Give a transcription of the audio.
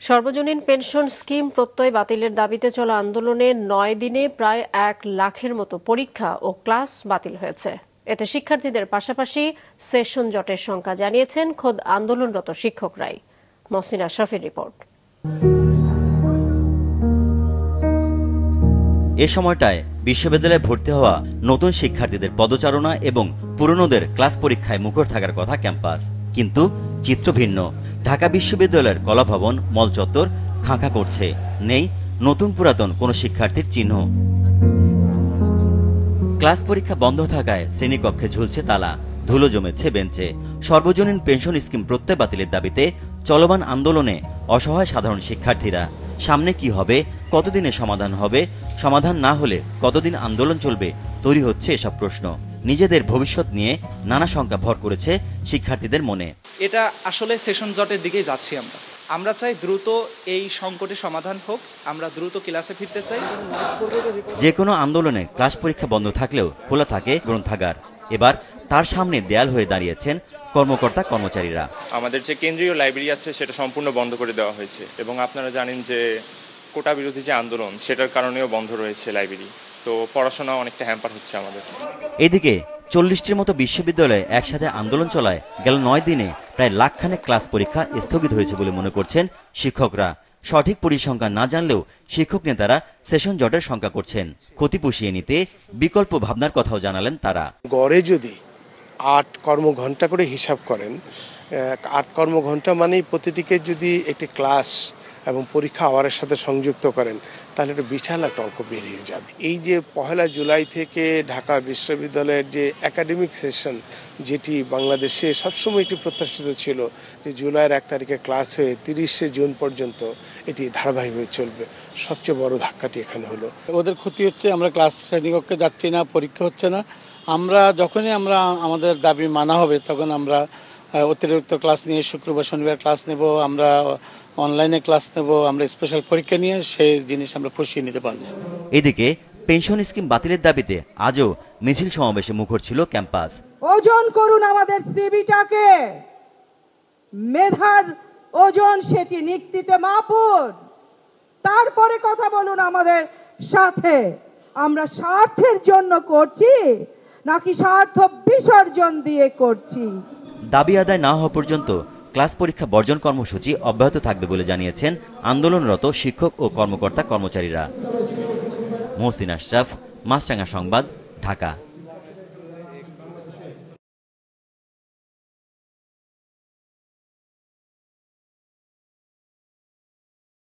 সর্বজনীন pension scheme প্রত্যয় বাতিলের দাবিতে চলা আন্দোলনে ৯ দিনে প্রায় ১ লাখের মতো পরীক্ষা ও ক্লাস বাতিল হয়েছে। এতে শিক্ষার্থীদের পাশাপাশি সেশন জটের সংখ্যা জানিয়েছেন খোদ আন্দোলনরত শিক্ষকরাই। মহসিন আশরাফের রিপোর্ট। এ সময়টায় বিশ্ববিদ্যালয়ে ভর্তি হওয়া নতুন শিক্ষার্থীদের পদচারণা এবং পুরনোদের ক্লাস পরীক্ষায় মুখর থাকার কথা ক্যাম্পাস, কিন্তু চিত্র ভিন্ন। ঢাকা বিশ্ববিদ্যালয়ের কলাভবন, মল চত্বর খাঁ করছে, নেই নতুন পুরাতন কোনো শিক্ষার্থীর চিহ্ন। ক্লাস পরীক্ষা বন্ধ থাকায় শ্রেণীকক্ষে ঝুলছে তালা, ধুলো জমেছে বেঞ্চে। সর্বজনীন পেনশন স্কিম প্রত্যয় বাতিলের দাবিতে চলমান আন্দোলনে অসহায় সাধারণ শিক্ষার্থীরা। সামনে কি হবে, কতদিনে সমাধান হবে, সমাধান না হলে কতদিন আন্দোলন চলবে, তৈরি হচ্ছে এসব প্রশ্ন। নিজেদের ভবিষ্যৎ নিয়ে নানা শঙ্কা ভর করেছে শিক্ষার্থীদের মনে। এটা আসলে সেশন জটের দিকেই যাচ্ছি আমরা চাই দ্রুত এই সংকটের সমাধান হোক, আমরা দ্রুত ক্লাসে ফিরতে চাই। যে কোনো আন্দোলনে ক্লাস পরীক্ষা বন্ধ থাকলেও খোলা থাকে গ্রন্থাগার। এবার তার সামনে দেয়াল হয়ে দাঁড়িয়েছেন কর্মকর্তা কর্মচারীরা। আমাদের যে কেন্দ্রীয় লাইব্রেরি আছে সেটা সম্পূর্ণ বন্ধ করে দেওয়া হয়েছে এবং আপনারা জানেন যে কোটা বিরোধী যে আন্দোলন সেটার কারণেও বন্ধ রয়েছে লাইব্রেরি, তো পড়াশোনা অনেকটা হ্যাম্পার হচ্ছে আমাদের। এদিকে ৪০টির মতো বিশ্ববিদ্যালয়ে একসাথে আন্দোলন চলায় গেল ৯ দিনে প্রায় লাখখানেক ক্লাস পরীক্ষা স্থগিত হয়েছে বলে মনে করছেন শিক্ষকরা। সঠিক পরিসংখ্যান না জানলেও শিক্ষক নেতারা সেশন জটের শঙ্কা করছেন। ক্ষতি পুষিয়ে নিতে বিকল্প ভাবনার কথাও জানালেন তারা। গড়ে যদি ৮ কর্মঘণ্টা করে হিসাব করেন, ৮ কর্মঘণ্টা মানেই প্রতিটিকে যদি একটি ক্লাস এবং পরীক্ষা আওয়ারের সাথে সংযুক্ত করেন, তাহলে একটা বিশাল একটা অঙ্ক বেরিয়ে যাবে। এই যে ১ জুলাই থেকে ঢাকা বিশ্ববিদ্যালয়ের যে একাডেমিক সেশন, যেটি বাংলাদেশে সবসময় একটি প্রত্যাশিত ছিল যে জুলাইয়ের ১ তারিখে ক্লাস হয়ে ৩০শে জুন পর্যন্ত এটি ধারাবাহিকভাবে চলবে, সবচেয়ে বড় ধাক্কাটি এখানে হলো। ওদের ক্ষতি হচ্ছে, আমরা ক্লাস শ্রেণীকক্ষে যাচ্ছি না, পরীক্ষা হচ্ছে না। আমরা যখনই আমাদের দাবি মানা হবে তখন আমরা অতিরিক্ত ক্লাস নিয়ে শুক্রবার শনিবার ক্লাস নেব, আমরা অনলাইনে ক্লাস নেব, আমরা স্পেশাল পরীক্ষা নিয়ে সেই জিনিস আমরা পুষিয়ে নিতে পারবো। এদিকে পেনশন স্কিম বাতিলের দাবিতে আজও মিছিল সমাবেশে মুখর ছিল ক্যাম্পাস। ওজন করুন আমাদের সিবিটাকে, মেধার ওজন সেটি নিক্তিতে মাপুন, তারপরে কথা বলুন আমাদের সাথে। আমরা স্বার্থের জন্য করছি নাকি স্বার্থ বিসর্জন দিয়ে করছি? দাবি আদায় না হওয়া পর্যন্ত ক্লাস পরীক্ষা বর্জন কর্মসূচি অব্যাহত থাকবে বলে জানিয়েছেন আন্দোলনরত শিক্ষক ও কর্মকর্তা কর্মচারীরা। মহসিন আশরাফ, মাছরাঙা সংবাদ, ঢাকা।